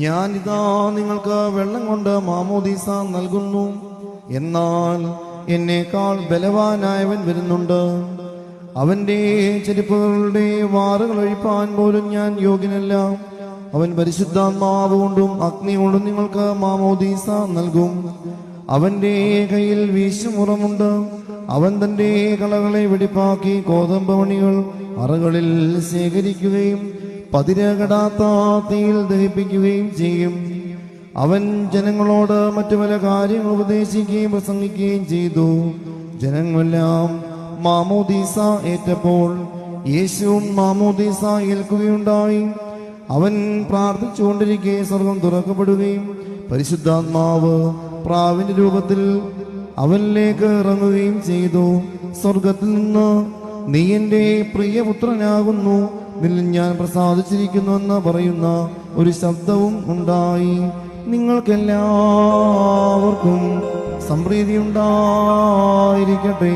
ഞാനിതാ നിങ്ങൾക്ക് വെള്ളം കൊണ്ട് മാമോദീസ നൽകുന്നു, എന്നാൽ എന്നേക്കാൾ ബലവാനായവൻ വരുന്നുണ്ട്. അവന്റെ ചെരുപ്പുകളുടെ വാറുകൾ ഒഴിപ്പാൻ പോലും ഞാൻ യോഗ്യനല്ല. അവൻ പരിശുദ്ധാത്മാവ് കൊണ്ടും അഗ്നി കൊണ്ടും നിങ്ങൾക്ക് മാമോദീസ നൽകും. അവന്റെ കയ്യിൽ വീശുമുറമുണ്ട്. അവൻ തന്റെ കളകളെ വെടിപ്പാക്കി കോതമ്പമണികൾ അറകളിൽ ശേഖരിക്കുകയും പതിരകടാത്ത തീയിൽ ദഹിപ്പിക്കുകയും ചെയ്യും. അവൻ ജനങ്ങളോട് മറ്റു പല കാര്യങ്ങൾ ഉപദേശിക്കുകയും പ്രസംഗിക്കുകയും ചെയ്തു. ജനങ്ങളെല്ലാം മാമോദീസ ഏറ്റപ്പോൾ യേശുവും മാമോദീസ ഏൽക്കുകയുണ്ടായി. അവൻ പ്രാർത്ഥിച്ചുകൊണ്ടിരിക്കെ സ്വർഗം തുറക്കപ്പെടുകയും പരിശുദ്ധാത്മാവ് പ്രാവിന്റെ രൂപത്തിൽ അവനിലേക്ക് ഇറങ്ങുകയും ചെയ്തു. സ്വർഗത്തിൽ നിന്ന് നീ എന്റെ പ്രിയപുത്രനാകുന്നു, നിന്നിൽ ഞാൻ പ്രസാദിച്ചിരിക്കുന്നുവെന്ന് പറയുന്ന ഒരു ശബ്ദവും ഉണ്ടായി. നിങ്ങൾക്കെല്ലാവർക്കും സംപ്രീതി ഉണ്ടായിരിക്കട്ടെ.